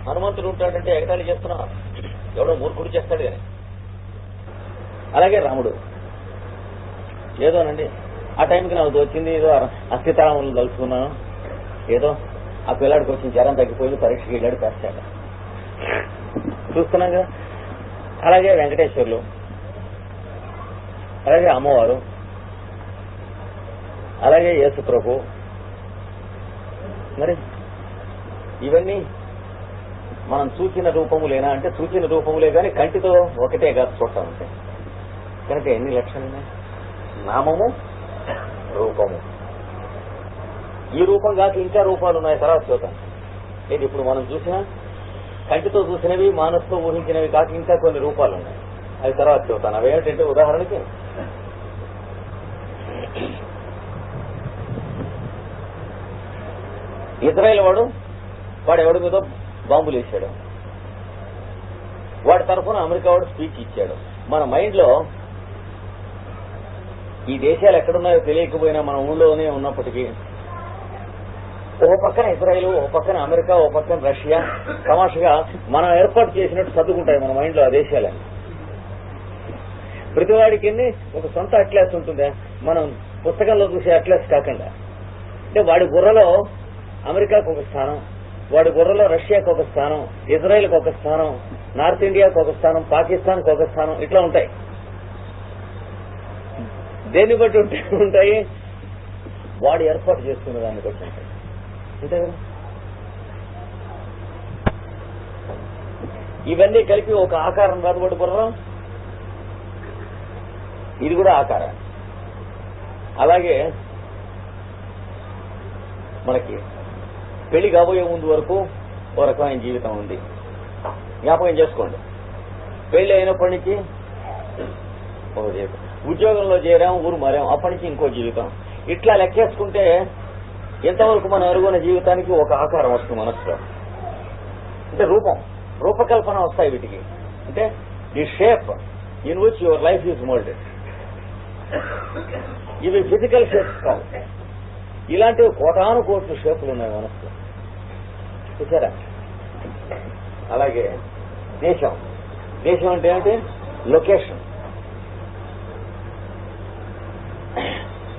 హనుమంతుడు ఉంటాడంటే ఎగతాళి చేస్తున్నా, ఎవడో మూర్ఖుడు చేస్తాడు కానీ. అలాగే రాముడు ఏదోనండి ఆ టైంకి నాకు వచ్చింది, ఏదో అస్థితాములు తలుచుకున్నాను, ఏదో ఆ పిల్లాడికి వచ్చిన జ్వరం తగ్గిపోయి పరీక్షకి వెళ్ళాడు, పేస్తాడు చూస్తున్నాం కదా. అలాగే వెంకటేశ్వర్లు, అలాగే అమ్మవారు, అలాగే యేసు ప్రభు. మరి ఇవన్నీ మనం సూచన రూపములేనా అంటే సూచన రూపములే కానీ కంటితో ఒకటే కాదు చూడటం ఉంటాయి కనుక ఎన్ని లక్షణాలు? నామము, రూపము. ఈ రూపం కాక ఇంకా రూపాలు ఉన్నాయి, తర్వాత చూద్దాం. లేదు ఇప్పుడు మనం చూసిన కంటితో చూసినవి, మానసుతో ఊహించినవి కాక ఇంకా కొన్ని రూపాలు ఉన్నాయి, అవి తర్వాత చూద్దాం. అవి ఏమిటంటే ఉదాహరణకి ఇజ్రాయెల్ వాడు ఎవడి మీద బాంబులు వేసాడు, వాడి తరఫున అమెరికా వాడు స్పీచ్ ఇచ్చాడు. మన మైండ్ లో ఈ దేశాలు ఎక్కడున్నాయో తెలియకపోయినా మన ఊళ్ళోనే ఉన్నప్పటికీ ఓ పక్కన ఇజ్రాయెల్, ఓ పక్కన అమెరికా, ఓ పక్కన రష్యా తమాషగా మనం ఏర్పాటు చేసినట్టు సర్దుకుంటాయి మన మైండ్ లో ఆ దేశాలని. ప్రతివాడికి ఒక సొంత అట్లాస్ ఉంటుంది, మనం పుస్తకంలో చూసే అట్లాస్ కాకుండా. అంటే వాడి బుర్రలో అమెరికాకు ఒక స్థానం, వాడి బుర్రలో రష్యాకు ఒక స్థానం, ఇజ్రాయెల్కి ఒక స్థానం, నార్త్ ఇండియాకు ఒక స్థానం, పాకిస్తాన్కి ఒక స్థానం, ఇట్లా ఉంటాయి. దేన్ని బట్టి ఉంటాయి? వాడు ఏర్పాటు చేసుకున్న దాన్ని బట్టి ఉంటాయి, అంతే కదా. ఇవన్నీ కలిపి ఒక ఆకారం కాదు వాడి బుర్రం, ఇది కూడా ఆకారం. అలాగే మనకి పెళ్లి కాబోయే ముందు వరకు ఓ రకమైన జీవితం ఉంది, జ్ఞాపకం చేసుకోండి. పెళ్లి అయినప్పటి నుంచి ఒక జీవితం, ఉద్యోగంలో చేరాం, ఊరు మారాం, అప్పటి నుంచి ఇంకో జీవితం. ఇట్లా లెక్కేసుకుంటే ఎంతవరకు మనం అనుకున్న జీవితానికి ఒక ఆకారం వస్తుంది మనసులో. అంటే రూపకల్పన వస్తాయి వీటికి. అంటే the shape in which your life is moulded. ఇవి ఫిజికల్ షేప్స్ కావు, ఇలాంటివి కోటాను కోట్ల షేపులు ఉన్నాయి మనసులో, చూసారా. అలాగే దేశం అంటే ఏమిటి? లొకేషన్.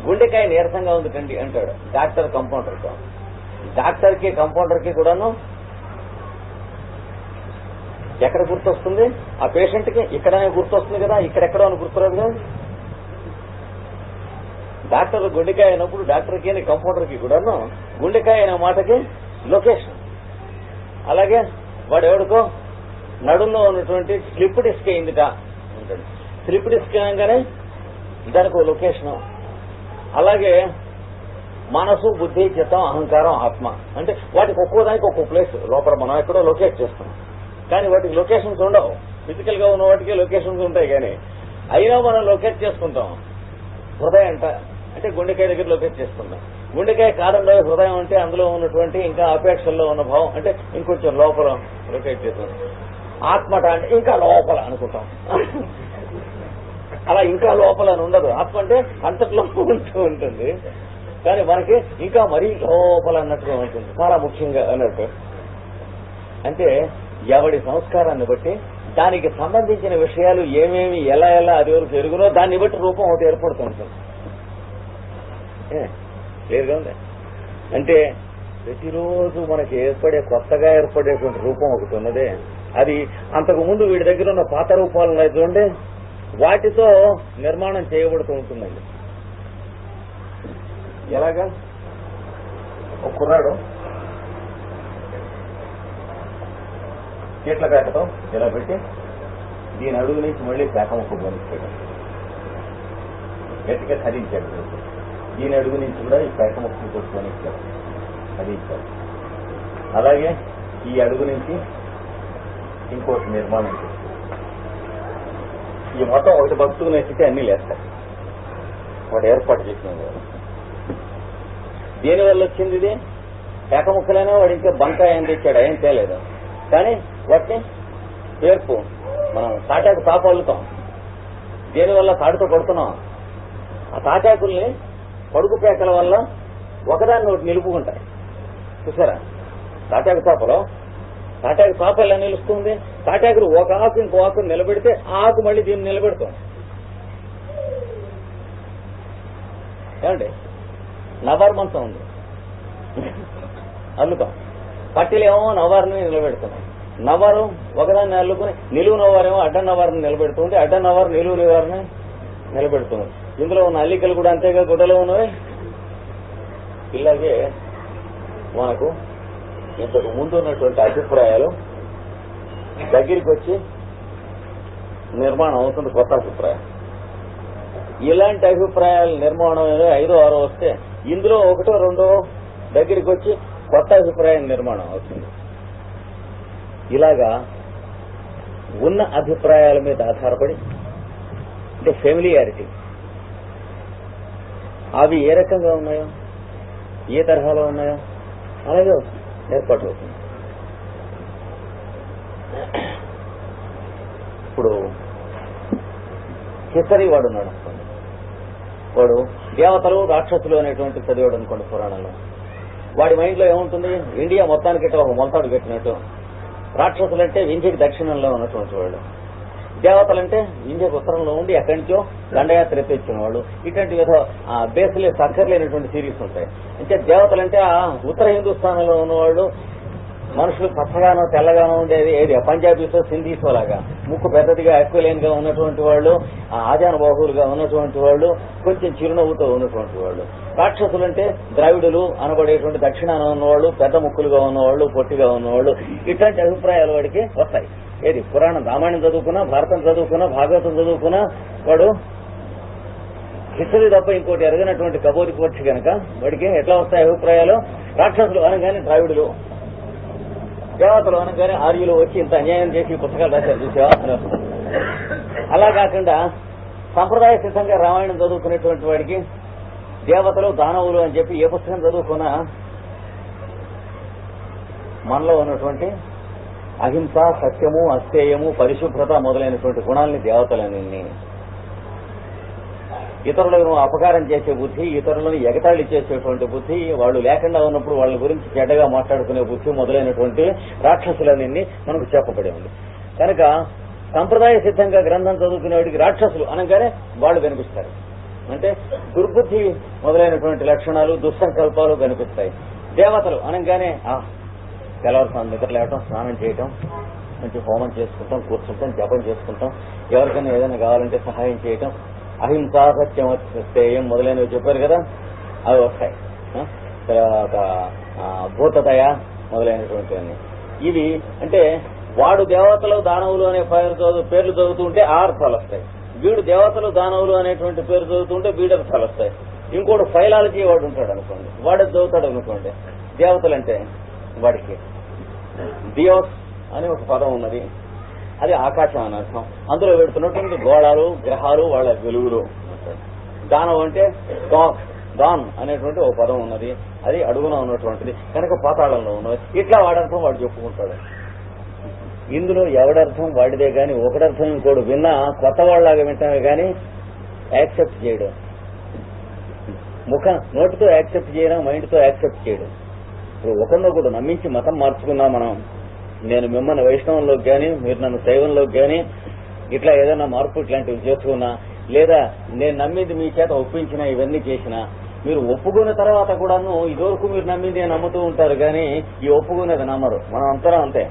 గుండెకాయ నీరసంగా ఉంది కండి అంటాడు డాక్టర్ కంపౌండర్తో. డాక్టర్కి కంపౌండర్కి కూడాను ఎక్కడ గుర్తొస్తుంది? ఆ పేషెంట్కి ఇక్కడనే గుర్తొస్తుంది కదా, ఇక్కడెక్కడో అని గుర్తురాదు కదా. డాక్టర్ గుండెకాయ అయినప్పుడు డాక్టర్కి కంపౌండర్కి కూడాను గుండెకాయ అనే మాటకి లొకేషన్. అలాగే వాడు ఎవడికో నడుల్లో ఉన్నటువంటి స్లిప్ డిస్క్ అయిందిట ఉంటుంది, స్లిప్ డిస్క్ అనగానే దానికి లొకేషన్. అలాగే మనసు, బుద్ధి, చిత్తం, అహంకారం, ఆత్మ అంటే వాటికి ఒక్కోదానికి ఒక్కో ప్లేస్ లోపల మనం ఎక్కడో లొకేట్ చేస్తాం. కానీ వాటికి లొకేషన్స్ ఉండవు, ఫిజికల్ గా ఉన్న వాటికి లొకేషన్స్ ఉంటాయి. కానీ అయినా మనం లొకేట్ చేసుకుంటాం. హృదయం అంటే గుండెకాయ దగ్గర లొకేట్ చేసుకుంటాం. గుండెకాయ కాదంలో హృదయం అంటే అందులో ఉన్నటువంటి ఇంకా అపేక్షల్లో ఉన్న భావం అంటే ఇంకొంచెం లోపల లొకేట్ చేస్తాం. ఆత్మట అంటే ఇంకా లోపల అనుకుంటాం. అలా ఇంకా లోపల అని ఉండదు. ఆత్మ అంటే అంతట్లో ఉంటూ ఉంటుంది, కానీ మనకి ఇంకా మరీ లోపల అన్నట్టుగా ఉంటుంది, చాలా ముఖ్యంగా అన్నట్టు. అంటే ఎవడి సంస్కారాన్ని బట్టి దానికి సంబంధించిన విషయాలు ఏమేమి ఎలా అది వరకు ఎరుగునో దాన్ని బట్టి రూపం ఒకటి ఏర్పడుతూ ఉంటుంది. క్లియర్గా ఉంది. అంటే ప్రతిరోజు మనకి కొత్తగా ఏర్పడేటువంటి రూపం ఒకటి ఉన్నదే, అది అంతకు ముందు వీడి దగ్గర ఉన్న పాత రూపాలు ఉన్నాయి చూడండి, వాటితో నిర్మాణం చేయబడుతూ ఉంటుందండి. ఎలాగా? ఒక కుర్రాడు చీట్ల పేకతో ఇలా పెట్టి దీని అడుగు నుంచి మళ్ళీ పేక ముక్క పోనిచ్చాడు, గట్టిగా ఖరీంచాడు. దీని అడుగు నుంచి కూడా ఈ పేక ముక్కని కొట్టుకొని ఇచ్చాడు, ఖరీంచాడు. అలాగే ఈ అడుగు నుంచి ఇంకోటి నిర్మాణం చేస్తాడు. ఈ మొత్తం ఒకటి భక్తులు నచ్చితే అన్ని లేస్తాయి. వాడు ఏర్పాటు చేసిన దేనివల్ల వచ్చింది ఇది? పేక ముక్కలైనా వాడు ఇంకా బంకాయ ఏం తెచ్చాడు, ఏం తేలేదు. కానీ వాటిని పేర్పు మనం తాటాకు తాపలుతాం. దేనివల్ల తాడుతో కొడుతున్నాం? ఆ తాటాకుల్ని పడుగు పేకల వల్ల ఒకదాన్ని ఒకటి నిలుపుకుంటాయి. చూసారా? తాటాకు తాపలో తాటాకు పాప ఎలా నిలుస్తుంది? తాటాకులు ఒక ఆకు ఇంకో ఆకు నిలబెడితే ఆ ఆకు మళ్ళీ దీన్ని నిలబెడతాం. ఏమండి, నవారు మంచం ఉంది, అల్లుతాం. పట్టిలేమో నవారుని నిలబెడుతున్నాం. నవారు ఒకదాన్ని అల్లుకుని నిలువు నవారేమో అడ్డ నవారుని నిలబెడుతుంది, అడ్డ నవారు నిలువు నవారుని నిలబెడుతుంది. ఇందులో ఉన్న అల్లికలు కూడా అంతేగా గుడ్డలో ఉన్నవి. ఇలాగే మనకు ఇంతకు ముందు ఉన్నటువంటి అభిప్రాయాలు దగ్గరికి వచ్చి నిర్మాణం అవుతుంది కొత్త అభిప్రాయం. ఇలాంటి అభిప్రాయాల నిర్మాణం 5వ 6వ వస్తే ఇందులో 1వ 2వ దగ్గరికి వచ్చి కొత్త అభిప్రాయం నిర్మాణం అవుతుంది. ఇలాగా ఉన్న అభిప్రాయాల మీద ఆధారపడి అంటే ఫెమిలియారిటీ అవి ఏ రకంగా ఉన్నాయో, ఏ తరహాలో ఉన్నాయో అలాగే ఏర్పాటు అవుతుంది. ఇప్పుడు హిస్టరీ వాడు ఉన్నాడు అనుకోండి, వాడు దేవతలు రాక్షసులు అనేటువంటి చదివాడు అనుకోండి పురాణంలో. వాడి మైండ్ లో ఏముంటుంది? ఇండియా మొత్తానికి ఒక మొలతాడు కట్టినట్టు. రాక్షసులంటే వింధ్యకి దక్షిణంలో ఉన్నటువంటి వాళ్ళు, దేవతలంటే వింధ్యకు ఉత్తరంలో ఉండి ఎక్కడి నుంచో దండయాత్ర ఎత్తిచ్చిన వాళ్ళు. ఇటువంటి బేస్లే సక్కర్లేనటువంటి సిరీస్ ఉంటాయి. అంటే దేవతలంటే ఆ ఉత్తర హిందుస్థాన్లో ఉన్నవాళ్ళు మనుషులు పచ్చగానో తెల్లగానో ఉండేది ఏది పంజాబీసో సింధీసో లాగా, ముక్కు పెద్దదిగా ఎక్వలైన్ గా ఉన్నటువంటి వాళ్ళు, ఆజానుబాహులుగా ఉన్నటువంటి వాళ్ళు, కొంచెం చిరునవ్వుతో ఉన్నటువంటి వాళ్ళు. రాక్షసులంటే ద్రావిడులు అనబడేటువంటి దక్షిణాన ఉన్నవాళ్ళు, పెద్ద ముక్కులుగా ఉన్నవాళ్ళు, పొట్టిగా ఉన్నవాళ్ళు. ఇట్లాంటి అభిప్రాయాలు వాడికి వస్తాయి. ఏది పురాణం రామాయణం చదువుకున్నా, భారతం చదువుకున్నా, భాగవతం చదువుకున్నా వాడు హిస్టరీ తప్ప ఇంకోటి ఎరగనటువంటి కబోరి కోర్చి కనుక వాడికి ఎట్లా వస్తాయి అభిప్రాయాలు? రాక్షసులు అనగానే ద్రావిడులు, దేవతలు అనగానే ఆర్యులు వచ్చి ఇంత అన్యాయం చేసి పుస్తకాలు రాశారు చూసావా అని వస్తుంది. అలా కాకుండా సంప్రదాయ సిద్ధంగా రామాయణం చదువుకునేటువంటి వాడికి దేవతలు దానవులు అని చెప్పి ఏ పుస్తకం చదువుకున్నా మనలో ఉన్నటువంటి అహింస, సత్యము, అస్థేయము, పరిశుభ్రత మొదలైనటువంటి గుణాలని దేవతలని, ఇతరులను అపకారం చేసే బుద్ధి, ఇతరులను ఎగతాళి చేసేటువంటి బుద్ధి, వాళ్ళు లేకుండా ఉన్నప్పుడు వాళ్ళ గురించి చెడ్డగా మాట్లాడుకునే బుద్ధి మొదలైనటువంటి రాక్షసులన్నీ మనకు చెప్పబడి ఉంది. కనుక సంప్రదాయ సిద్ధంగా గ్రంథం చదువుకునేవాడికి రాక్షసులు అనగానే వాళ్ళు కనిపిస్తారు. అంటే దుర్బుద్ధి మొదలైనటువంటి లక్షణాలు, దుస్సంకల్పాలు కనిపిస్తాయి. దేవతలు అనగానే తెల్లవారుసారి నిద్ర లేవటం, స్నానం చేయటం, మంచి హోమం చేసుకుంటాం, కూర్చుంటాం, జపం చేసుకుంటాం, ఎవరికైనా ఏదైనా కావాలంటే సహాయం చేయటం, అహింస, సత్యం, స్థేయం మొదలైనవి చెప్పారు కదా, అవి వస్తాయి. తర్వాత భూతదయ మొదలైనటువంటివన్నీ. ఇవి అంటే వాడు దేవతలు దానవులు అనే పేర్లు చదువుతుంటే ఆ అర్థాలు వస్తాయి. వీడు దేవతలు దానవులు అనేటువంటి పేరు చదువుతుంటే వీడు అర్థాలు వస్తాయి. ఇంకోటి ఫైలాలజీ వాడు ఉంటాడు అనుకోండి, వాడు చదువుతాడు అనుకోండి. దేవతలంటే వాడికి దియోస్ అని ఒక పదం ఉన్నది, అది ఆకాశం అని అర్థం. అందులో పెడుతున్నటువంటి గోళాలు, గ్రహాలు, వాళ్ళ వెలుగులు. దానం అంటే దాన్ అనేటువంటి ఒక పదం ఉన్నది, అది అడుగున ఉన్నటువంటిది కనుక పాతాళంలో ఉన్నది. ఇట్లా వాడర్థం వాడు చెప్పుకుంటాడు. ఇందులో ఎవడర్థం వాడిదే గాని ఒకడర్థం ఇంకోడు విన్నా కొత్త వాళ్ళలాగా వింటామే గాని యాక్సెప్ట్ చేయడం. నోటితో యాక్సెప్ట్ చేయడం, మైండ్తో యాక్సెప్ట్ చేయడం. ఇప్పుడు ఒకరినో కూడా నమ్మించి మతం మార్చుకున్నా మనం, నేను మిమ్మల్ని వైష్ణవంలోకి గాని మీరు నన్ను శైవంలోకి గాని ఇట్లా ఏదైనా మార్పు ఇట్లాంటివి చేసుకున్నా, లేదా నేను నమ్మింది మీ చేత ఒప్పించినా, ఇవన్నీ చేసినా మీరు ఒప్పుకున్న తర్వాత కూడాను ఇదివరకు మీరు నమ్మింది నమ్ముతూ ఉంటారు కానీ ఈ ఒప్పుకునేది నమ్మరు. మనం అంతరం అంతే.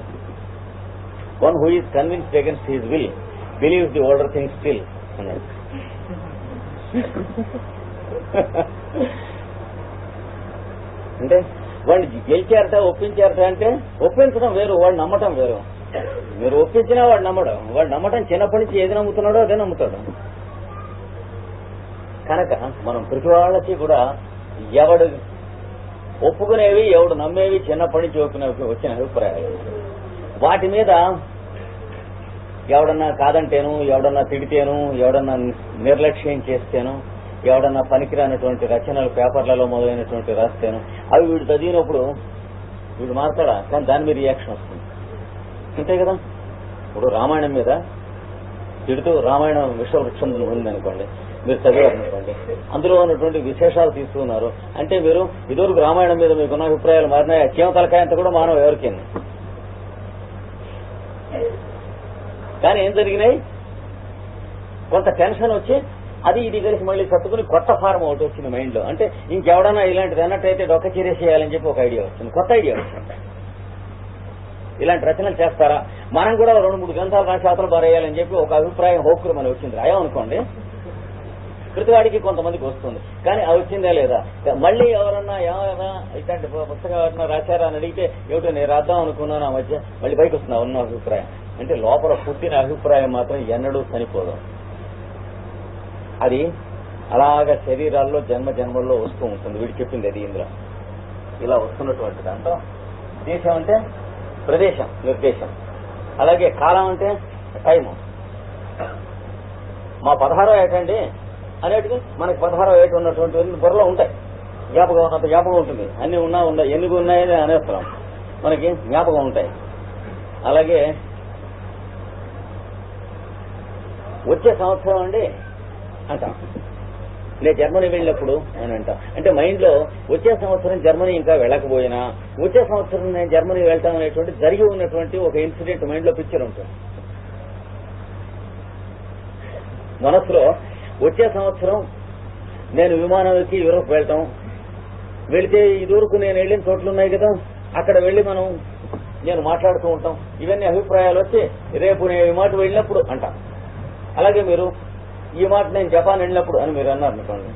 One who is convinced against his will believes the older things still అన్నాడు. అంటే వాడిని గెలిచారట, ఒప్పించారట అంటే ఒప్పించడం వేరు, వాడు నమ్మటం వేరు. మీరు ఒప్పించినా వాడు నమ్మడం, వాడు నమ్మటం చిన్నప్పటి నుంచి ఏది నమ్ముతున్నాడో అదే నమ్ముతాడు. కనుక మనం ప్రతి వాళ్ళకి కూడా ఎవడు ఒప్పుకునేవి, ఎవడు నమ్మేవి చిన్నప్పటి నుంచి వచ్చిన అభిప్రాయాలు. వాటి మీద ఎవడన్నా కాదంటేను, ఎవడన్నా తిడితేను, ఎవడన్నా నిర్లక్ష్యం చేస్తేను, ఎవడన్నా పనికిరానటువంటి రచనలు పేపర్లలో మొదలైనటువంటి రాస్తేను అవి వీడు చదివినప్పుడు వీడు మారుతాడా, కానీ దాని మీద రియాక్షన్ వస్తుంది. అంతే కదా. ఇప్పుడు రామాయణం మీద తిడుతూ రామాయణం విషవృక్షం ఉందనుకోండి, మీరు చదివారనుకోండి, అందులో ఉన్నటువంటి విశేషాలు తీసుకున్నారు అంటే మీరు ఇదివరకు రామాయణం మీద మీకున్న అభిప్రాయాలు మారినాయి. చీమ తలకాయ అంతా కూడా మానవ ఎవరికైనా కానీ ఏం జరిగినాయి, కొంత టెన్షన్ వచ్చి అది ఇది కలిసి మళ్ళీ సర్దుకుని కొత్త ఫారం ఒకటి వచ్చింది మైండ్ లో. అంటే ఇంకెవడన్నా ఇలాంటిది అన్నట్టయితే డొక్క చీరేసేయాలని చెప్పి ఒక ఐడియా వచ్చింది, కొత్త ఐడియా వచ్చింది. ఇలాంటి రచనలు చేస్తారా, మనం కూడా 2-3 గ్రంథాలు రాసి అవతల పారేయాలని చెప్పి ఒక అభిప్రాయం హోకులు మనకి వచ్చింది. రాయామనుకోండి, ప్రతివాడికి కొంతమందికి వస్తుంది. కానీ అది వచ్చిందే లేదా, మళ్ళీ ఎవరన్నా ఏమైనా ఇట్లాంటి పుస్తకం ఎవరన్నా రాశారా అని అడిగితే ఏమిటో నేను రాద్దాం అనుకున్నాను, ఆ మధ్య మళ్ళీ పైకి వస్తున్నా ఉన్న అభిప్రాయం. అంటే లోపల పుట్టిన అభిప్రాయం మాత్రం ఎన్నడూ చనిపోదు. అది అలాగా శరీరాల్లో జన్మల్లో వస్తూ ఉంటుంది. వీడు చెప్పింది అది ఇందులో ఇలా వస్తున్నటువంటి దాంట్లో దేశం అంటే ప్రదేశం, నిర్దేశం. అలాగే కాలం అంటే టైము. మా 16వ ఏటండి అనేటివి మనకి 16వ ఏట ఉన్నటువంటి బుర్రలో ఉంటాయి. జ్ఞాపకం అంత జ్ఞాపకం ఉంటుంది. అన్ని ఉన్నాయి, ఎన్ని ఉన్నాయని అనేస్తున్నాం, మనకి జ్ఞాపకం ఉంటాయి. అలాగే వచ్చే సంవత్సరం అండి అంటాం. నేను జర్మనీ వెళ్ళినప్పుడు అని అంటాం. అంటే మైండ్ లో వచ్చే సంవత్సరం జర్మనీ ఇంకా వెళ్ళకపోయినా వచ్చే సంవత్సరం నేను జర్మనీ వెళ్తాం అనేటువంటి జరిగి ఉన్నటువంటి ఒక ఇన్సిడెంట్ మైండ్ లో పిక్చర్ ఉంటుంది. మనసులో వచ్చే సంవత్సరం నేను విమానం ఎక్కి యూరోప్ వెళ్తాం, వెళితే ఇదివరకు నేను వెళ్ళిన చోట్లు ఉన్నాయి కదా, అక్కడ వెళ్లి నేను మాట్లాడుతూ ఉంటాం. ఇవన్నీ అభిప్రాయాలు వచ్చి రేపు నేను ఈ మాట వెళ్ళినప్పుడు అంటాం. అలాగే మీరు ఈ మాట నేను జపాన్ వెళ్ళినప్పుడు అని మీరు అన్నారు అనుకోండి.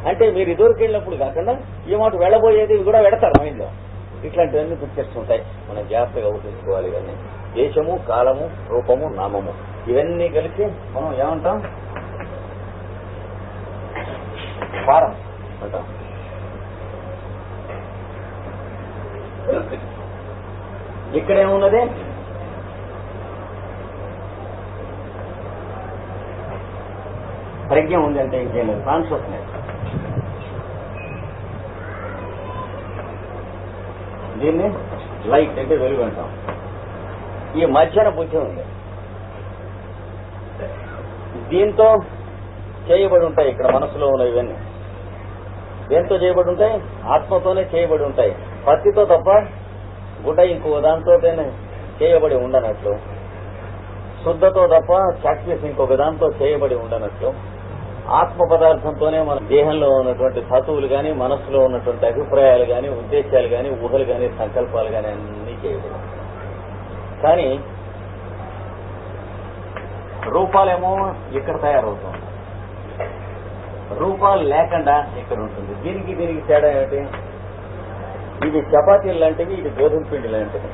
అంటే మీరు ఇదివరకు వెళ్ళినప్పుడు కాకుండా ఈ మాట వెళ్ళబోయేది కూడా వెడతారు మైండ్ లో. ఇట్లాంటివన్నీ పిక్చర్స్ ఉంటాయి. మనం జాగ్రత్తగా ఊహించుకోవాలి. ఇవన్నీ దేశము, కాలము, రూపము, నామము ఇవన్నీ కలిసి మనం ఏమంటాం, ఫారం అంటాం. ఇక్కడేమున్నది, ప్రజ్ఞ ఉంది అంటే ఇంకేం లేదు, కాన్షియస్నెస్. దీన్ని లైట్ అంటే వెలుగు అంటాం. ఈ మధ్యన బుద్ధి ఉంది, దీంతో చేయబడి ఉంటాయి. ఇక్కడ మనసులో ఉన్న ఇవన్నీ దేంతో చేయబడి ఉంటాయి, ఆత్మతోనే చేయబడి ఉంటాయి. పత్తితో తప్ప గుడ్డ ఇంకో దాంతో చేయబడి ఉండనట్లు, శుద్ధతో తప్ప చాక్పీస్ ఇంకొక దాంతో చేయబడి ఉండనట్లు, ఆత్మ పదార్థంతోనే మన దేహంలో ఉన్నటువంటి ధాతువులు గాని, మనస్సులో ఉన్నటువంటి అభిప్రాయాలు గాని, ఉద్దేశాలు గాని, ఊహలు గాని, సంకల్పాలు గాని అన్ని చేయబడి. కానీ రూపాలేమో ఇక్కడ తయారవుతుంది, రూపాలు లేకుండా ఇక్కడ ఉంటుంది. దీనికి తేడా ఏమిటి, ఇవి చపాతీలు లాంటివి, ఇది గోధుమ పిండి లాంటివి.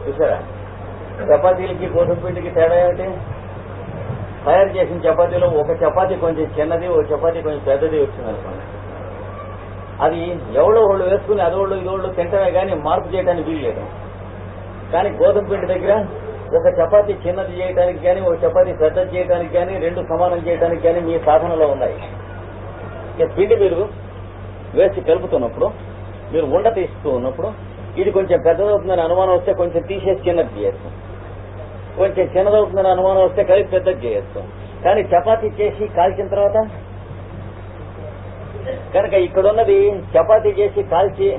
చూసారా, చపాతీలకి గోధుమ పిండికి తేడా ఏమిటి, తయారు చేసిన చపాతీలో ఒక చపాతీ కొంచెం చిన్నది, ఒక చపాతీ కొంచెం పెద్దది వచ్చిందనుకోండి, అది ఎవడో వాళ్ళు వేసుకుని అదోళ్ళు ఇదోళ్ళు తింటమే కానీ మార్పు చేయడానికి వీల్లేదు. కానీ గోధుమ పిండి దగ్గర ఒక చపాతీ చిన్నది చేయడానికి కానీ, ఒక చపాతీ పెద్దది చేయడానికి కానీ, రెండు సమానం చేయడానికి కానీ మీ సాధనలో ఉన్నాయి. పిండి మీరు వేసి కలుపుతున్నప్పుడు, మీరు ఉండ తీస్తూ ఉన్నప్పుడు ఇది కొంచెం పెద్దదవుతుందని అనుమానం వస్తే కొంచెం తీసేసి చిన్నది చేయొచ్చు, కొంచెం చిన్నదవుతుందని అనుమానం వస్తే కలిపి పెద్దది చేయొచ్చు. కానీ చపాతీ చేసి కాల్చిన తర్వాత కనుక ఇక్కడున్నది చపాతీ చేసి కాల్చి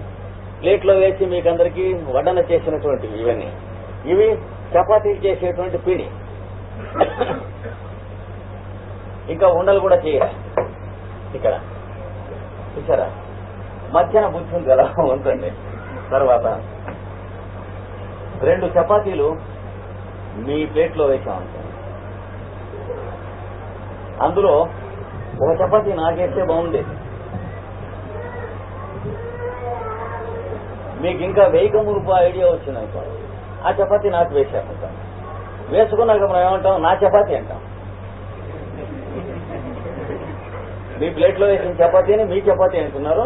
ప్లేట్లో వేసి మీకందరికీ వడ్డన చేసినటువంటివి ఇవన్నీ. ఇవి చపాతీలు చేసేటువంటి పిండి. ఇంకా ఉండలు కూడా చేయాలి. ఇక్కడ చూసారా, మధ్యాహ్న బుద్ధి ఉంది ఎలా ఉంటుంది. తర్వాత 2 చపాతీలు మీ ప్లేట్లో వేసామనుకోండి, అందులో ఒక చపాతీ నాకేస్తే బాగుండేది, మీకు ఇంకా 1000 రూపాయల ఐడియా వచ్చిందనుకోండి, ఆ చపాతీ నాకు వేసామంటాం. వేసుకున్నాక మనం ఏమంటాం, నా చపాతీ అంటాం. మీ ప్లేట్లో వేసిన చపాతీని మీ చపాతీ అంటున్నారు,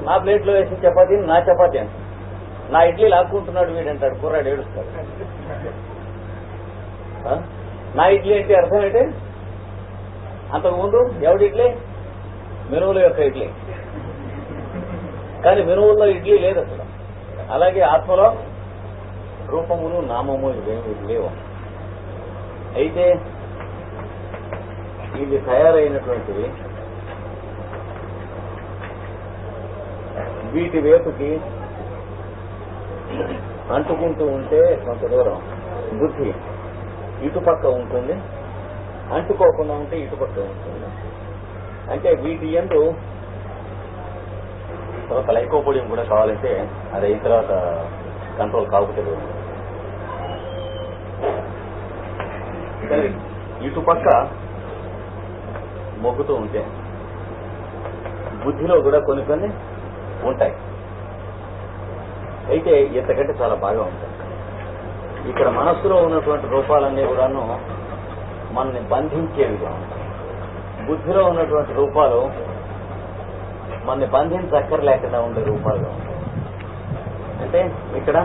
నా ప్లేట్లో వేసిన చపాతీని నా చపాతీ అంటారు. నా ఇడ్లీ లాక్కుంటున్నాడు వీడంటాడు, కుర్రాడు ఏడుస్తాడు. నా ఇడ్లీ అంటే అర్థం ఏంటి, అంతకుముందు ఎవడి ఇడ్లీ, మినువుల యొక్క ఇడ్లీ. కానీ మినువుల్లో ఇడ్లీ లేదు అసలు. అలాగే ఆత్మలో రూపములు, నామము ఇవేమి లేవు. అయితే ఇది తయారైనటువంటివి వీటి వైపుకి అంటుకుంటూ ఉంటే కొంత దూరం బుద్ధి ఇటుపక్క ఉంటుంది, అంటుకోకుండా ఉంటే ఇటుపక్క ఉంటుంది. అంటే వీటి యందు తర్వాత లైకోపోడియం కూడా కావాలంటే అది అయిన తర్వాత కంట్రోల్ కాకపోతే ఇటుపక్క మొగ్గుతూ ఉంటే బుద్ధిలో కూడా కొన్ని కొన్ని ఉంటాయి. అయితే ఇంతకంటే చాలా బాగా ఉంటాయి. ఇక్కడ మనస్సులో ఉన్నటువంటి రూపాలన్నీ కూడాను మనల్ని బంధించేవిగా ఉంటాయి. బుద్ధిలో ఉన్నటువంటి రూపాలు మనల్ని బంధించక్కర్లేకుండా ఉండే రూపాలుగా ఉంటాయి. అంటే ఇక్కడ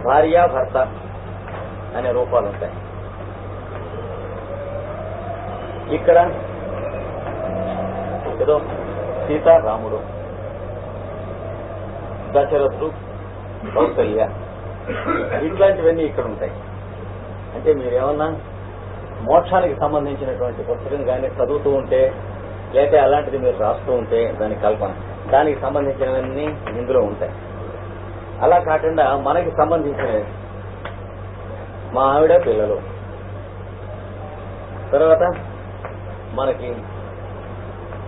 భార్య భర్త అనే రూపాలు ఉంటాయి. ఇక్కడ ఏదో సీతారాముడు, దశరథుడు, కౌసల్య ఇట్లాంటివన్నీ ఇక్కడ ఉంటాయి. అంటే మీరేమన్నా మోక్షానికి సంబంధించినటువంటి పుస్తకం కానీ చదువుతూ ఉంటే, లేకపోతే అలాంటిది మీరు రాస్తూ ఉంటే దాని కల్పన, దానికి సంబంధించినవన్నీ ఇందులో ఉంటాయి. అలా కాకుండా మనకి సంబంధించినవి మా ఆవిడ, పిల్లలు, తర్వాత మనకి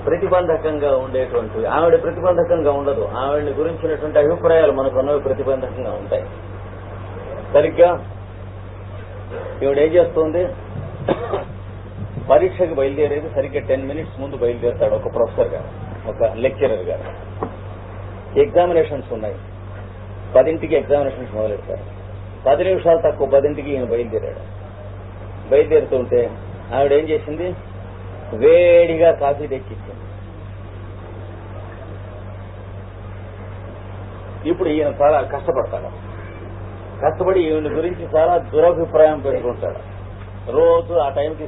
ప్రతిబంధకంగా ఉండేటువంటి, ఆవిడ ప్రతిబంధకంగా ఉండదు, ఆవిడని గురించినటువంటి అభిప్రాయాలు మనకు ఉన్నవి ప్రతిబంధకంగా ఉంటాయి. సరిగ్గా ఈవిడ ఏం చేస్తుంది, పరీక్షకు బయలుదేరేది సరిగ్గా 10 minutes ముందు బయలుదేరుతాడు ఒక ప్రొఫెసర్ గారు, ఒక లెక్చరర్ గారు. ఎగ్జామినేషన్స్ ఉన్నాయి, 10ంటికి ఎగ్జామినేషన్స్ మొదలెడతారు. 10 నిమిషాలు తక్కువ 10ంటికి ఈయన బయలుదేరాడు. బయలుదేరుతుంటే ఆవిడ ఏం చేసింది, వేడిగా కాఫీ తెచ్చిచ్చింది. ఇప్పుడు ఈయన చాలా కష్టపడతాడు. కష్టపడి ఈయన గురించి చాలా దురభిప్రాయం పెట్టుకుంటాడు. రోజు ఆ టైంకి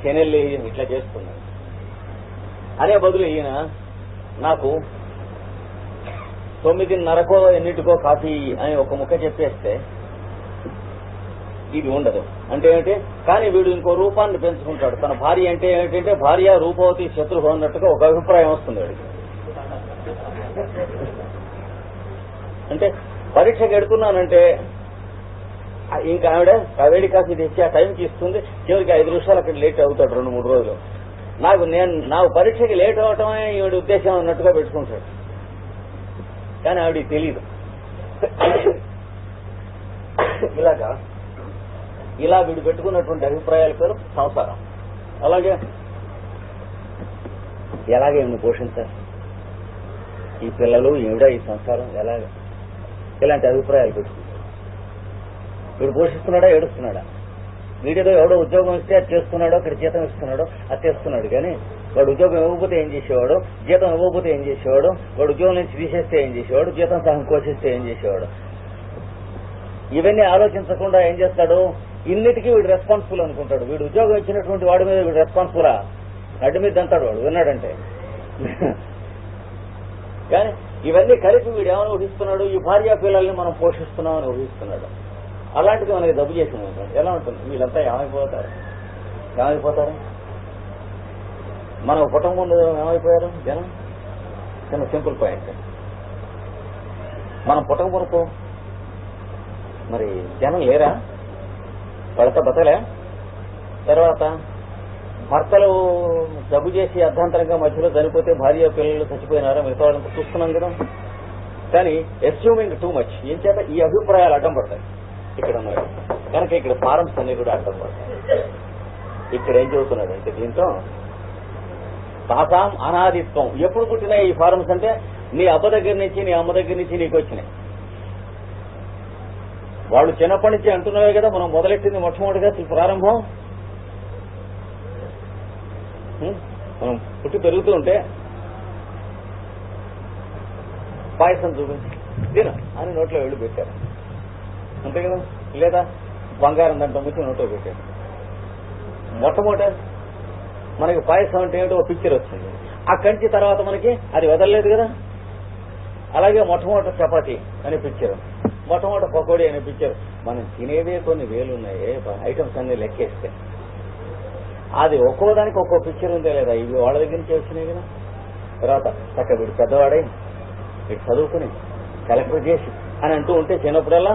చెనెల్లి ఇట్లా చేస్తున్నాడు. అనే బదులు ఈయన నాకు 9:30కో ఎన్నిటికో కాఫీ అని ఒక ముక్క చెప్పేస్తే ఇది ఉండదు. అంటే ఏమిటి, కానీ వీడు ఇంకో రూపాన్ని పెంచుకుంటాడు. తన భార్య అంటే ఏమిటంటే భార్య రూపవతి శత్రువు అన్నట్టుగా ఒక అభిప్రాయం వస్తుంది వాడికి. అంటే పరీక్షకు ఎడుతున్నానంటే ఇంకా ఆవిడ వేడి కాఫీ తెచ్చి ఆ టైంకి ఇస్తుంది. చివరికి 5 నిమిషాలు అక్కడ లేట్ అవుతాడు 2-3 రోజులు. నాకు పరీక్షకి లేట్ అవటమే ఈవిడ ఉద్దేశం అన్నట్టుగా పెట్టుకుంటాడు. కానీ ఆవిడికి తెలియదు. ఇలా వీడు పెట్టుకున్నటువంటి అభిప్రాయాల పేరు సంసారం. ఎలాగే ఈవిని పోషించాలి, ఈ పిల్లలు ఈవిడ ఈ సంసారం ఎలాగ, ఇలాంటి అభిప్రాయాలు పెట్టుకుంటారు. వీడు పోషిస్తున్నాడా, ఏడుస్తున్నాడా? వీడితో ఎవడో ఉద్యోగం ఇస్తే అది చేస్తున్నాడో, ఇక్కడ జీతం ఇస్తున్నాడో అది చేస్తున్నాడు. కానీ వాడు ఉద్యోగం ఇవ్వకపోతే ఏం చేసేవాడు, జీతం ఇవ్వకపోతే ఏం చేసేవాడు, వాడు ఉద్యోగం నుంచి తీసేస్తే ఏం చేసేవాడు, జీతం సహం కోసిస్తే ఏం చేసేవాడు, ఇవన్నీ ఆలోచించకుండా ఏం చేస్తాడు, ఇన్నిటికీ వీడు రెస్పాన్సిబుల్ అనుకుంటాడు. వీడు ఉద్యోగం ఇచ్చినటువంటి వాడి మీద వీడు రెస్పాన్సిబులా, అడ్డు మీద అంటాడు వాడు విన్నాడంటే. కానీ ఇవన్నీ కలిపి వీడు ఏమని ఊహిస్తున్నాడు, ఈ భార్య పిల్లల్ని మనం పోషిస్తున్నామని ఊహిస్తున్నాడు. అలాంటిది మనకి దబ్బు చేసింది అనుకోండి, ఎలా ఉంటుంది? వీళ్ళంతా ఏమైపోతారు? మన కుటుంబంలో ఏమైపోయారు జనం? చిన్న సింపుల్ పాయింట్, మనం పుట్టక మునుపు మరి జనం లేరా? పడత బతలే. తర్వాత భర్తలు జబ్బు చేసి అర్ధాంతరంగా మధ్యలో చనిపోతే భార్య పిల్లలు చచ్చిపోయినారా, మిగతా వాళ్ళంతా చూస్తున్నాం కదా. కానీ అస్యూమింగ్ టూ మచ్, ఏం చేత ఈ అభిప్రాయాలు అడ్డం పడతాయి ఇక్కడ ఉన్నాయి కనుక. ఇక్కడ ఫారమ్స్ అన్ని కూడా అడ్డం పడతాయి. ఇక్కడ ఏం చెబుతున్నాడు అంటే, దీంతో తాసాం అనాదిత్వం. ఎప్పుడు పుట్టినాయి ఈ ఫారమ్స్ అంటే, నీ అబ్బ దగ్గర నుంచి నీ అమ్మ దగ్గర నుంచి నీకు వచ్చినాయి. వాళ్ళు చిన్నప్పటి నుంచి అంటున్నావే కదా, మనం మొదలెట్టింది మొట్టమొదటిగా ప్రారంభం. మనం పుట్టి పెరుగుతూ ఉంటే పాయసం చూపించి తిను అని నోట్లో వెళ్ళి పెట్టారు అంతే కదా, లేదా బంగారం దాంట్లో ముచ్చి నోట్లో పెట్టారు. మొట్టమొదట మనకి పాయసం అంటే ఏమిటో ఒక పిక్చర్ వచ్చింది. ఆ కంచి తర్వాత మనకి అది వదలలేదు కదా. అలాగే మొట్టమొదట చపాతీ అనే పిక్చర్, మొట్టమొదట పకోడీ అనే పిక్చర్. మనం తినేవే కొన్ని వేలు ఉన్నాయి ఐటమ్స్ అన్ని లెక్కేస్తే. అది ఒక్కో దానికి ఒక్కో పిక్చర్ ఉందే లేదా, ఇవి వాళ్ళ దగ్గర నుంచి వచ్చినాయి కదా. తర్వాత చక్క వీడు పెద్దవాడై వీడు చదువుకుని కలెక్టర్ చేసి అని అంటూ ఉంటే చిన్నప్పుడల్లా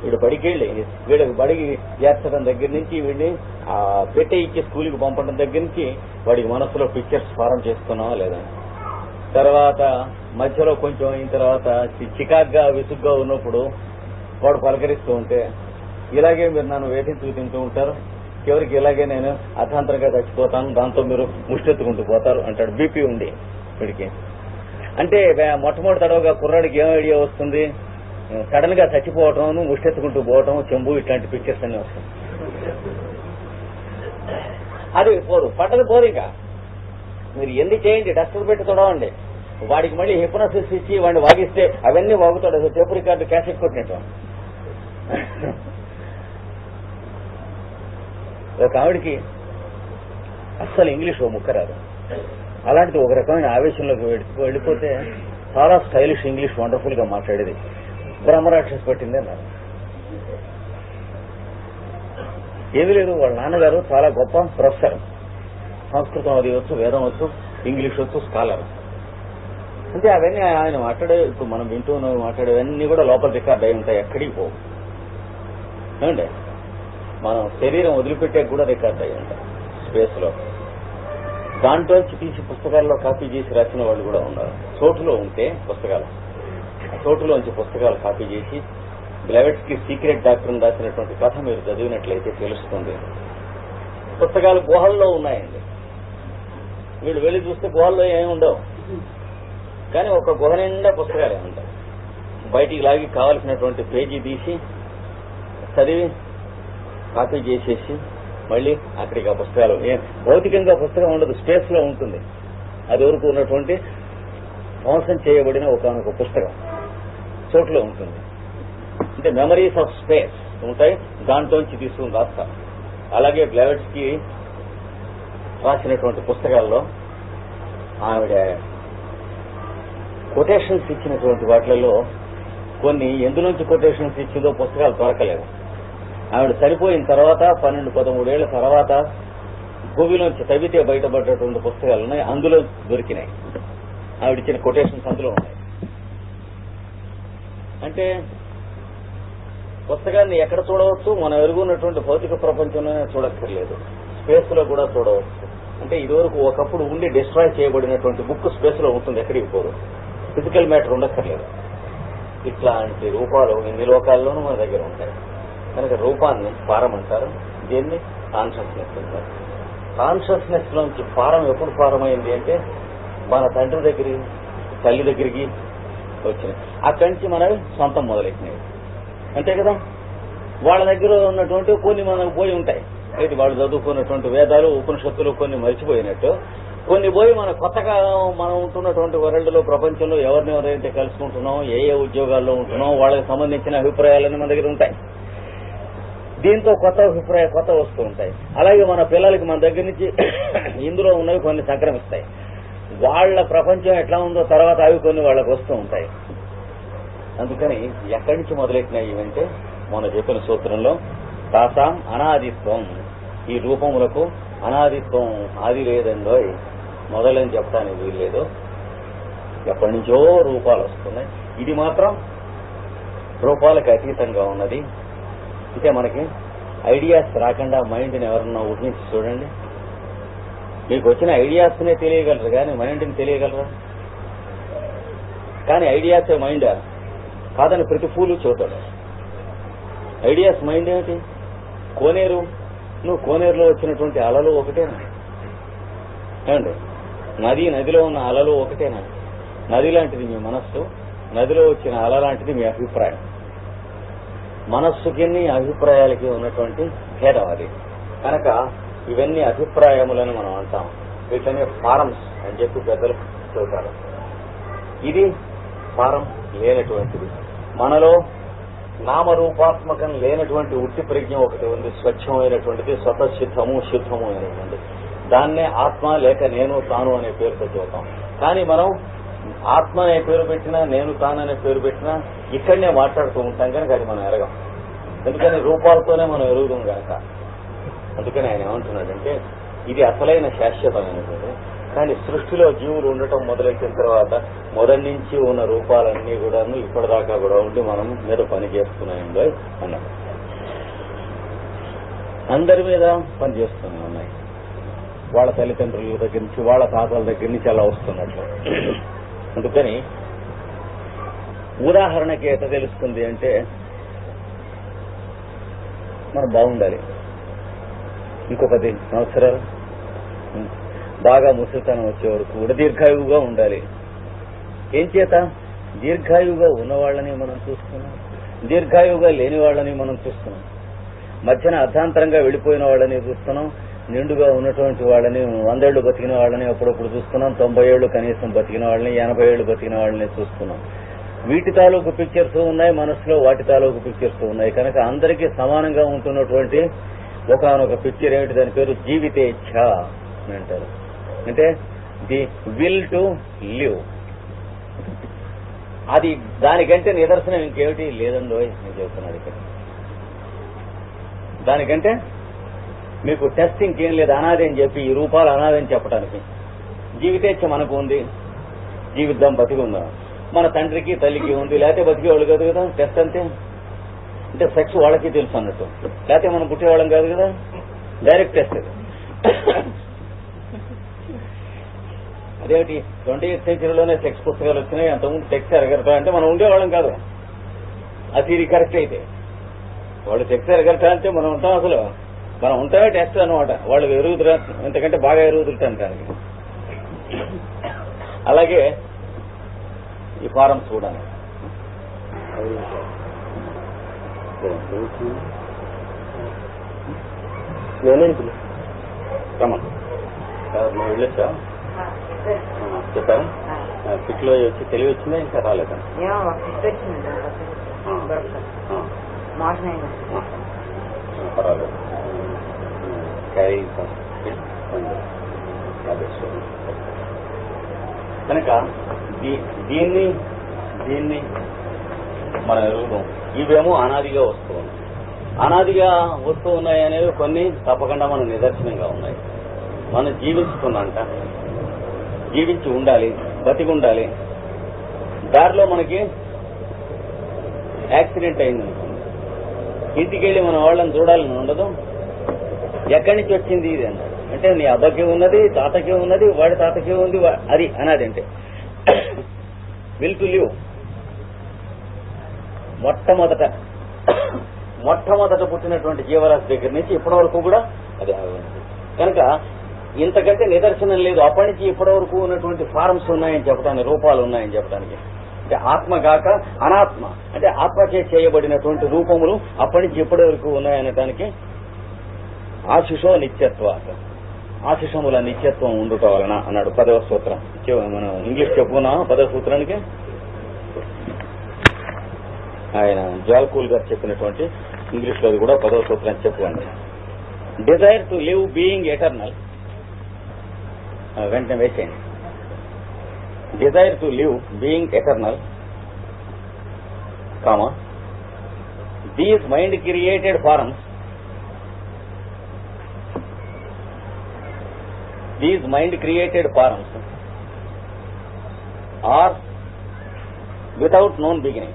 వీడు బడికి వెళ్ళి వీడికి బడికి చేర్చడం దగ్గర నుంచి వీడిని పెట్టే ఇచ్చి స్కూల్కి పంపడం దగ్గర నుంచి వాడికి మనసులో పిక్చర్స్ ఫారం చేస్తున్నావా లేదా. తర్వాత మధ్యలో కొంచెం అయిన తర్వాత చికాగ్గా విసుగ్గా ఉన్నప్పుడు వాడు పలకరిస్తూ ఉంటే ఇలాగే మీరు నన్ను వేధించుకు తింటూ ఉంటారు, చివరికి ఇలాగే నేను అర్థాంతరంగా చచ్చిపోతాను, దాంతో మీరు ముష్టెత్తుకుంటూ పోతారు అంటాడు బీపీ ఉంది వీడికి. అంటే మొట్టమొదటి తడవగా కుర్రాడికి ఏం ఐడియా వస్తుంది, సడన్ గా చచ్చిపోవటం, ముష్టెత్తుకుంటూ పోవటం, చెంబు ఇట్లాంటి పిక్చర్స్ అన్ని వస్తాయి. అది పోదు, పట్టదు పోదు. ఇంకా మీరు ఎన్ని చేయండి, డస్టర్ పెట్టి చూడవండి, వాడికి మళ్ళీ హిప్నోసిస్ ఇచ్చి వాడిని వాగిస్తే అవన్నీ వాగుతాడు. టేపు రికార్డు క్యాసెట్ కొట్టినట్టు. ఒక ఆవిడికి అస్సలు ఇంగ్లీష్ ముక్క రాదు. అలాంటిది ఒక రకమైన ఆవేశంలోకి వెళ్ళిపోతే చాలా స్టైలిష్ ఇంగ్లీష్ వండర్ఫుల్ గా మాట్లాడేది. బ్రహ్మరాక్షస్ పట్టింది అన్నారు. ఏమీ లేదు, వాళ్ళ నాన్నగారు చాలా గొప్ప ప్రొఫెసర్, సంస్కృతం అది వచ్చు, వేదం వచ్చు, ఇంగ్లీష్ వచ్చు, స్కాలర్. అంటే అవన్నీ ఆయన మాట్లాడే, ఇప్పుడు మనం వింటూ మాట్లాడేవన్నీ కూడా లోపల రికార్డ్ అయి ఉంటాయి, ఎక్కడికి పోవు. ఏమంటే మనం శరీరం వదిలిపెట్టే కూడా రికార్డ్ అయి ఉంటాయి స్పేస్ లో. దాంట్లోంచి తీసి పుస్తకాల్లో కాపీ చేసి రాసిన వాళ్ళు కూడా ఉన్నారు. చోటులో ఉంటే పుస్తకాలు, చోటులోంచి పుస్తకాలు కాపీ చేసి బ్లెవెట్స్కి సీక్రెట్ డాక్టర్ రాసినటువంటి కథ మీరు చదివినట్లయితే తెలుస్తుంది. పుస్తకాలు గుహల్లో ఉన్నాయండి. వీళ్ళు వెళ్ళి చూస్తే గుహల్లో ఏమి ఉండవు, కానీ ఒక గుహ నిండా పుస్తకాలే ఉంటాయి. బయటికి లాగి కావలసినటువంటి పేజీ తీసి చదివి కాపీ చేసేసి మళ్ళీ అక్కడికి ఆ పుస్తకాలు, భౌతికంగా పుస్తకం ఉండదు, స్పేస్ లో ఉంటుంది. అది వరకు ఉన్నటువంటి మోసం చేయబడిన ఒకనొక పుస్తకం చోట్లో ఉంటుంది. అంటే మెమరీస్ ఆఫ్ స్పేస్ ఉంటాయి, దాంట్లోంచి తీసుకుని రాస్తారు. అలాగే బ్లెవెట్స్కి రాసినటువంటి పుస్తకాల్లో ఆవిడ కొటేషన్స్ ఇచ్చినటువంటి వాటిలలో కొన్ని ఎందులోంచి కొటేషన్స్ ఇచ్చిందో పుస్తకాలు దొరకలేవు. ఆవిడ చనిపోయిన తర్వాత 12-13 ఏళ్ల తర్వాత భూమిలోంచి తవ్వితే బయటపడ్డటువంటి పుస్తకాలు ఉన్నాయి, అందులో దొరికినాయి. ఆవిడిచ్చిన కొటేషన్స్ అందులో ఉన్నాయి. అంటే పుస్తకాన్ని ఎక్కడ చూడవచ్చు, మనం ఎరుగున్నటువంటి భౌతిక ప్రపంచంలోనే చూడక్కర్లేదు, స్పేస్ లో కూడా చూడవచ్చు. అంటే ఇదివరకు ఒకప్పుడు ఉండి డిస్ట్రాయ్ చేయబడినటువంటి బుక్ స్పేస్ లో ఉంటుంది, ఎక్కడికి పోదు, ఫిజికల్ మ్యాటర్ ఉండక్కర్లేదు. ఇట్లాంటి రూపాలు ఎన్ని లోకాల్లోనూ మన దగ్గర ఉంటాయి. కనుక రూపాన్ని ఫారం అంటారు, దీన్ని కాన్షియస్నెస్ అంటారు. కాన్షియస్నెస్ లోంచి ఫారం ఎప్పుడు ఫారం అయింది అంటే మన తండ్రి దగ్గరికి, తల్లి దగ్గరికి వచ్చినాయి. అక్కడి నుంచి మనవి సొంతం మొదలెట్టినాయి, అంతే కదా. వాళ్ళ దగ్గర ఉన్నటువంటి కొన్ని మనకు పోయి ఉంటాయి. అయితే వాళ్ళు చదువుకున్నటువంటి వేదాలు, ఉపనిషత్తులు కొన్ని మర్చిపోయినట్టు, కొన్ని పోయి మన కొత్తగా మనం ఉంటున్నటువంటి వరల్డ్ లో, ప్రపంచంలో ఎవరినెవరైతే కలుసుకుంటున్నాం, ఏ ఏ ఉద్యోగాల్లో ఉంటున్నాం, వాళ్ళకి సంబంధించిన అభిప్రాయాలన్నీ మన దగ్గర ఉంటాయి. దీంతో కొత్త అభిప్రాయాలు కొత్త వస్తూ ఉంటాయి. అలాగే మన పిల్లలకి మన దగ్గర నుంచి ఇందులో ఉన్నవి కొన్ని సంక్రమిస్తాయి. వాళ్ళ ప్రపంచం ఎట్లా ఉందో తర్వాత అవి కొన్ని వాళ్ళకు వస్తూ ఉంటాయి. అందుకని ఎక్కడి నుంచి మొదలెట్టినాయి ఇవంటే మన చెప్పిన సూత్రంలో తాసాం అనాదిత్వం, ఈ రూపములకు అనాదిత్వం ఆది లేదండో, మొదలని చెప్పడానికి వీల్లేదు. ఎప్పటి నుంచో రూపాలు వస్తున్నాయి. ఇది మాత్రం రూపాలకు అతీతంగా ఉన్నది. అంటే మనకి ఐడియాస్ రాకుండా మైండ్ని ఎవరన్నా ఊహించి చూడండి. మీకు వచ్చిన ఐడియాస్నే తెలియగలరు కానీ మైండ్ని తెలియగలరా? కానీ ఐడియాసే మైండ్ కాదని ప్రతి పూలు చూతాడు. ఐడియాస్ మైండ్ ఏమిటి? కోనేరు, నువ్వు కోనేరులో వచ్చినటువంటి అలలు ఒకటేనా? ఏమండి, నదిలో ఉన్న అలలు ఒకటేనా? నది లాంటిది మీ మనస్సు, నదిలో వచ్చిన అల లాంటిది మీ అభిప్రాయం. మనస్సుకి అభిప్రాయాలకి ఉన్నటువంటి భేదం అది. కనుక ఇవన్నీ అభిప్రాయములని మనం అంటాం. వీటిని ఫారమ్స్ అని చెప్పి పెద్దలు చెబుతారు. ఇది ఫారం లేనటువంటిది. మనలో నామరూపాత్మకం లేనటువంటి ఉట్టి ప్రజ్ఞ ఒకటి ఉంది, స్వచ్ఛమైనటువంటిది, స్వతసిద్ధము, శుద్ధము అయినటువంటి. దాన్నే ఆత్మ లేక నేను తాను అనే పేరుతో చూద్దాం. కానీ మనం ఆత్మ అనే పేరు పెట్టినా, నేను తాననే పేరు పెట్టినా ఇక్కడనే మాట్లాడుతూ ఉంటాం కనుక అది మనం ఎరగం. ఎందుకని రూపాలతోనే మనం ఎరుగుదాం కనుక. అందుకని ఆయన ఏమంటున్నాడంటే ఇది అసలైన శాశ్వతమైనటువంటి కానీ సృష్టిలో జీవులు ఉండటం మొదలెట్టిన తర్వాత మొదటి నుంచి ఉన్న రూపాలన్నీ కూడాను ఇప్పటిదాకా కూడా ఉండి మనం మీద పని చేస్తున్నాయండి అన్నాడు. అందరి మీద పని చేస్తూనే ఉన్నాయి. వాళ్ళ తల్లిదండ్రుల దగ్గర నుంచి, వాళ్ళ తాతల దగ్గర నుంచి అలా వస్తున్నట్లు. అందుకని ఉదాహరణకి ఎట్లా తెలుస్తుంది అంటే, మనం బాగుండాలి, ఇంకో 10 సంవత్సరాలు బాగా ముసలితనం వచ్చే వరకు కూడా దీర్ఘాయువుగా ఉండాలి. ఏం చేత? దీర్ఘాయువుగా ఉన్న వాళ్ళని మనం చూస్తున్నాం, దీర్ఘాయువుగా లేని వాళ్ళని మనం చూస్తున్నాం, మధ్యన అర్ధాంతరంగా వెళ్ళిపోయిన వాళ్ళని చూస్తున్నాం, నిండుగా ఉన్నటువంటి వాళ్ళని 100 ఏళ్లు బతికిన వాళ్ళని అప్పుడప్పుడు చూస్తున్నాం, 90 ఏళ్లు కనీసం బతికిన వాళ్ళని, 80 ఏళ్లు బతికిన వాళ్ళని చూస్తున్నాం. వీటి తాలూకు పిక్చర్స్ ఉన్నాయి మనసులో, వాటి తాలూకు పిక్చర్స్ ఉన్నాయి. కనుక అందరికీ సమానంగా ఉంటున్నటువంటి ఒకనొక పిక్చర్ ఏమిటి? దాని పేరు జీవితేచ్ఛ అని అంటారు. అంటే ది విల్ టు లివ్. అది దానికంటే నిదర్శనం ఇంకేమిటి లేదండో నేను చెబుతున్నాను ఇక్కడ. దానికంటే మీకు టెస్ట్ ఇంకేం లేదు. అనాది అని చెప్పి ఈ రూపాలు అనాది అని చెప్పడానికి. జీవితేచ్ఛ మనకు ఉంది, జీవిద్దాం, బతికి ఉందాం. మన తండ్రికి తల్లికి ఉంది, లేకపోతే బతికేవాళ్ళు కాదు కదా. టెస్ట్ అంతే. అంటే సెక్స్ వాళ్ళకి తెలుసు అన్నట్టు, లేకపోతే మనం పుట్టేవాళ్ళం కాదు కదా. డైరెక్ట్ టెస్ట్ అది. అదేమిటి 20th సెంచరీలోనే సెక్స్ పుస్తకాలు వచ్చినాయి, అంతకుముందు సెక్స్ ఎరగరటా అంటే మనం ఉండేవాళ్ళం కాదు. అది ఇది కరెక్ట్ అయితే వాళ్ళు సెక్స్ ఎరగరటా అంటే మనం ఉంటాం. అసలు మనం ఉంటామే టెస్ట్ అనమాట. వాళ్ళు ఎరుగుతురా, ఎంతకంటే బాగా ఎరుగుతుంటానికి. అలాగే ఈ ఫారమ్స్ కూడా నువ్వు వెళ్ళొచ్చా? చెప్పారా? పిట్లో వచ్చి తెలివి వచ్చిందా ఇంకా రాలేదా? పర్వాలేదు. కనుక దీన్ని మనం ఎరుగుదాం. ఇవేమో అనాదిగా వస్తూ ఉన్నాయి. అనాదిగా వస్తూ ఉన్నాయి అనేవి కొన్ని తప్పకుండా మన నిదర్శనంగా ఉన్నాయి. మనం జీవించుకున్నంట, జీవించి ఉండాలి, బతికి ఉండాలి. దారిలో మనకి యాక్సిడెంట్ అయిందనుకోండి, ఇంటికి వెళ్ళి మన వాళ్ళని చూడాలని ఉండదు. ఎక్కడి నుంచి వచ్చింది ఇది అన్నాడు. అంటే నీ అబ్బకి ఉన్నది, తాతకి ఉన్నది, వాడి తాతకి ఉంది, అది అనాది. అంటే విల్ టు లివ్. మొట్టమొదట పుట్టినటువంటి జీవరాశి దగ్గర నుంచి ఇప్పటి వరకు కూడా అది. కనుక ఇంతకంటే నిదర్శనం లేదు. అప్పటి నుంచి ఇప్పటి వరకు ఉన్నటువంటి ఫార్మ్స్ ఉన్నాయని చెప్పడానికి, రూపాలు ఉన్నాయని చెప్పడానికి. అంటే ఆత్మ కాక అనాత్మ, అంటే ఆత్మచే చేయబడినటువంటి రూపములు అప్పటి నుంచి ఇప్పటి వరకు ఉన్నాయనటానికి ఆశిషో నిత్యత్వ, ఆశిషముల నిత్యత్వం ఉండుట వలన అన్నాడు 10వ సూత్రం. మనం ఇంగ్లీష్ చెప్పుకున్నాం 10వ సూత్రానికి. ఆయన జాల్కూల్ గారు చెప్పినటువంటి ఇంగ్లీష్ లో కూడా 10వ సూత్రాన్ని చెప్పుకోండి. Desire to live being eternal. వెంటనే వేసేయండి. Desire to live being eternal, comma these mind created forms, these mind created forms are without known beginning,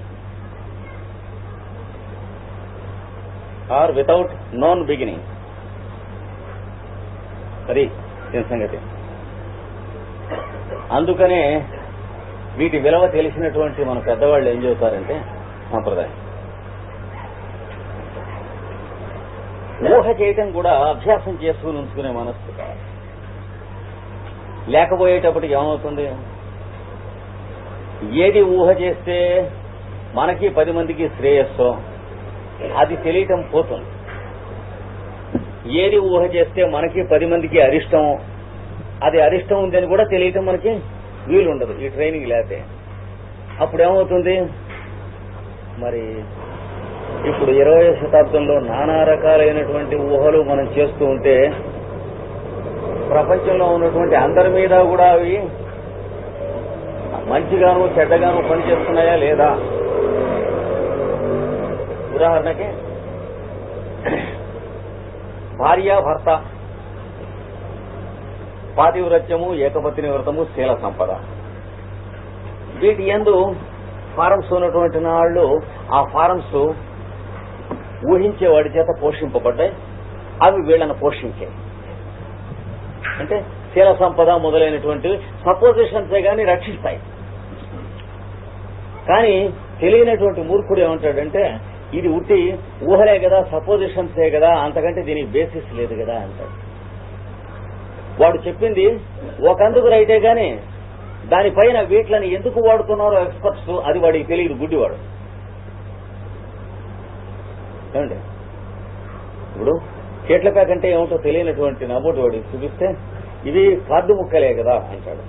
are without known beginning. అది సంగతి. అందుకనే వీటి విలువ తెలిసినటువంటి మన పెద్దవాళ్ళు ఏం చెబుతారంటే, సంప్రదాయం ఊహ చేయటం కూడా అభ్యాసం చేసుకుని ఉంచుకునే మనస్సు. లేకపోయేటప్పటికి ఏమవుతుంది? ఏది ఊహ చేస్తే మనకి 10 మందికి శ్రేయస్సో అది తెలియటం పోతుంది. ఏది ఊహ చేస్తే మనకి 10 మందికి అరిష్టం, అది అరిష్టం ఉందని కూడా తెలియటం మనకి వీలుండదు ఈ ట్రైనింగ్ లేకపోతే. అప్పుడు ఏమవుతుంది? మరి ఇప్పుడు 20వ శతాబ్దంలో నానా రకాలైనటువంటి ఊహలు మనం చేస్తూ ఉంటే ప్రపంచంలో ఉన్నటువంటి అందరి మీద కూడా అవి మంచిగాను చెడ్డగాను పనిచేస్తున్నాయా లేదా? ఉదాహరణకి భార్య భర్త పాతివ్రత్యము, ఏకపత్ని వ్రతము, శీల సంపద. వీటి యందు ఫారమ్స్ ఉన్నటువంటి నాళ్ళు ఆ ఫారమ్స్ ఊహించే వాడి చేత పోషింపబడ్డాయి. అవి వీళ్ళను పోషించాయి. అంటే శీల సంపద మొదలైనటువంటి సపోజిషన్సే గాని రక్షిస్తాయి. కానీ తెలియనటువంటి మూర్ఖుడు ఏమంటాడంటే ఇది ఉట్టి ఊహలే కదా, సపోజిషన్సే కదా, అంతకంటే దీనికి బేసిస్ లేదు కదా అంటాడు. వాడు చెప్పింది ఒకందుకు రైతే గాని దానిపైన వీటిని ఎందుకు వాడుతున్నారో ఎక్స్పర్ట్స్ అది వాడికి తెలియదు, గుడ్డివాడు. ఏమండి ఇప్పుడు చీట్ల ప్యాక్ అంటే ఏమిటో తెలియనటువంటి నబోటి వాడికి చూపిస్తే ఇవి కార్డు ముక్కలే కదా అంటాడు.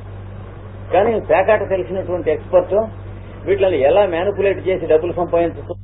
కానీ ప్యాకాట తెలిసినటువంటి ఎక్స్పర్ట్ వీటిని ఎలా మ్యానిపులేట్ చేసి డబ్బులు సంపాదించు